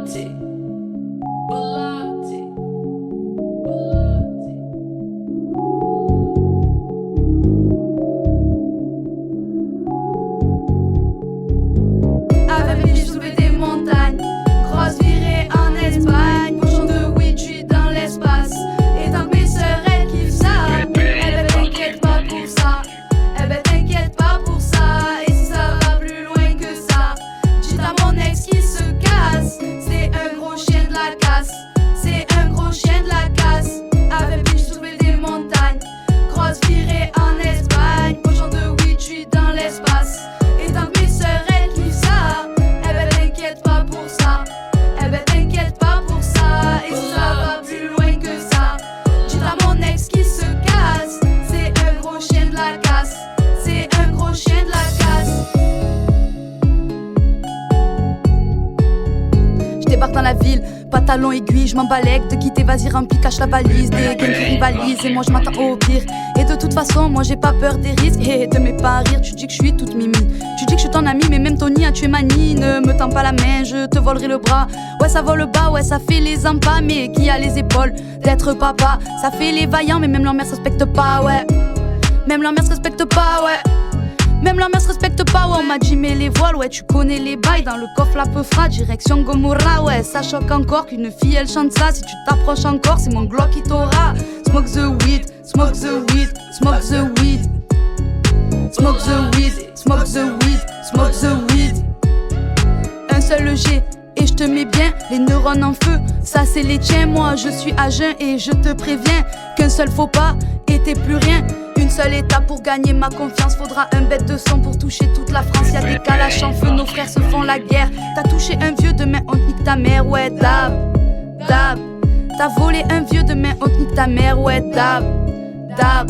Bellotti. Bellotti. Avec lui, j'ai soulevé des montagnes. Grosse virée en Espagne. Bouchon de weed, je suis dans l'espace. Et tant que mes sœurs, elles kiffent ça. Eh ben, t'inquiète pas pour ça. Eh ben, t'inquiète pas pour ça. Et si ça va plus loin que ça, dis à mon ex qui se casse. C'est un gros chien de la casse. C'est un gros chien de la casse. Avec lui, j'ai soulevé des montagnes. Grosse virée en Espagne. Bouchon de weed, je suis dans l'espace. Et tant que mes sœurs, elles kiffent ça. Eh ben, t'inquiète pas pour ça. Eh ben, t'inquiète pas pour ça. Et si ça va plus loin que ça, dis à mon ex qui se casse. C'est un gros chien de la casse. C'est un gros chien de la casse. Je débarque dans la ville, pantalon aiguille, je m'embalèque de quitter, vas-y remplis, cache la valise. Des gangs qui rivalisent et moi je m'attends au pire. Et de toute façon, moi j'ai pas peur des risques. Et te mets pas à rire, tu dis que je suis toute mimi. Tu dis que je suis ton ami, mais même Tony a tué Mani. Ne me tends pas la main, je te volerai le bras. Ouais, ça vole bas, ouais, ça fait les empas. Mais qui a les épaules d'être papa? Ça fait les vaillants, mais même leur mère se respecte pas, ouais. Même leur mère se respecte pas, ouais. Même la mère se respecte pas, ouais, on m'a dit mais les voiles, ouais, tu connais les bails. Dans le coffre la peu fera, direction Gomorra, ouais. Ça choque encore qu'une fille elle chante ça. Si tu t'approches encore, c'est mon Glock qui t'aura. Smoke the weed, smoke the weed, smoke the weed. Smoke the weed, smoke the weed, smoke the weed. Un seul G et je te mets bien les neurones en feu. Ça c'est les tiens, moi je suis à jeun et je te préviens qu'un seul faux pas et t'es plus rien. Une seule étape pour gagner ma confiance. Faudra un bête de son pour toucher toute la France. Y'a des calaches en feu, nos frères se font la guerre. T'as touché un vieux, demain on te nique ta mère, ouais, dab, dab. T'as volé un vieux, demain on te nique ta mère, ouais, dab, dab.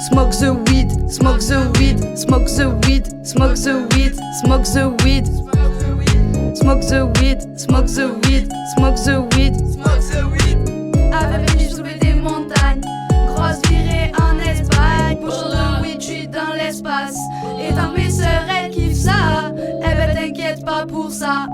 Smoke the weed, smoke the weed, smoke the weed, smoke the weed, smoke the weed. Smoke the weed, smoke the weed, smoke the weed, smoke the weed. Avec lui, j'ai soulevé des montagnes. Grosse virée en Espagne. Bouchon de weed, je suis dans l'espace. Et tant que mes sœurs, elles kiffent ça. Eh ben, t'inquiète pas pour ça.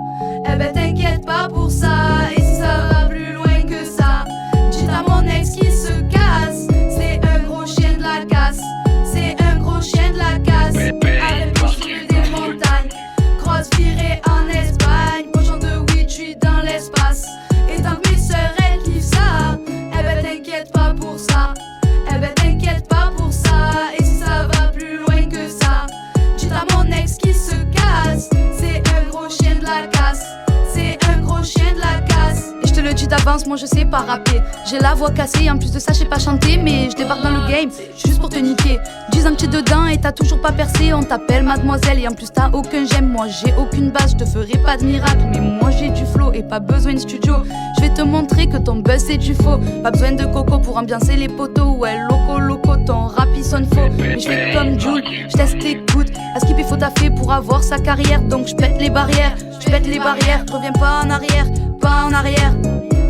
Eh ben, t'inquiète pas pour ça. Et si ça va plus loin que ça, dis à mon ex qui se casse. C'est un gros chien de la casse. C'est un gros chien de la casse. Avec lui, j'ai soulevé des montagnes. Grosse virée en Espagne. Bouchon de weed, je suis dans l'espace. Et tant que mes sœurs, elles kiffent ça. Eh ben, t'inquiète pas pour ça. Eh ben, t'inquiète pas pour ça. Et si ça va plus loin que ça, dis à mon ex qui se casse. C'est un gros chien de la casse. C'est un gros chien de la casse. Et je te le dis d'avance, moi je sais pas rapper. J'ai la voix cassée, en plus de ça je sais pas chanter. Mais je débarque dans le game, juste pour te niquer. 10 ans que t'es dedans et t'as toujours pas percé. On t'appelle mademoiselle et en plus t'as aucun j'aime. Moi j'ai aucune base, je te ferai pas de miracle. Mais moi j'ai du flow et pas besoin de studio. Je vais te montrer que ton buzz c'est du faux. Pas besoin de coco pour ambiancer les poteaux. Ouais, loco, loco, ton rap il sonne faux. Mais je fais comme Jules, je teste, écoute. À Skip il faut taffer pour avoir sa carrière. Donc je pète les barrières, je pète les barrières. Je reviens pas en arrière, pas en arrière.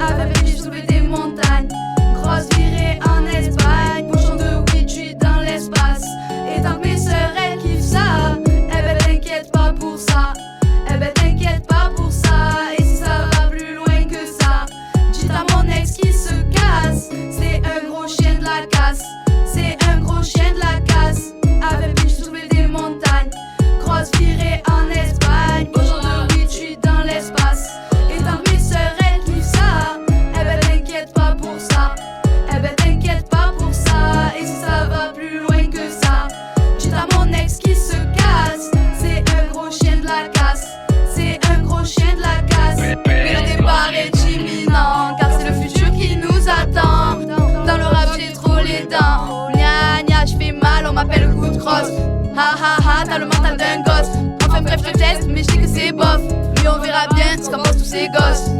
Avec lui j'ai soulevé des montagnes. Grosse virée en Espagne. Bouchon de weed, je suis dans l'espace. Et tant que mes sœurs elles kiffent ça. Eh ben t'inquiète pas pour ça. Eh ben t'inquiète pas pour ça. Et si ça va plus loin que ça, dis à mon ex qui se casse. C'est un gros chien de la casse. C'est un gros chien de la casse. Avec lui j'ai soulevé des montagnes. Grosse virée en Espagne. Bouchon de weed, je suis dans l'espace. Et tant que mes sœurs elles kiffent ça. Eh ben t'inquiète pas pour ça. Eh ben t'inquiète pas pour ça. Et si ça va plus loin que ça, dis à mon ex qui se casse. C'est un gros chien de la casse. C'est un gros chien de la casse. Mais le départ est imminent, car c'est le futur qui nous attend. Dans le rap j'ai trop les dents. Gna gna, j'fais mal, on m'appelle le coup de crosse. Ha ha ha, t'as le mental d'un gosse. Enfin bref je teste, mais je dis que c'est bof. Mais on verra bien ce qu'en pensent tous ces gosses.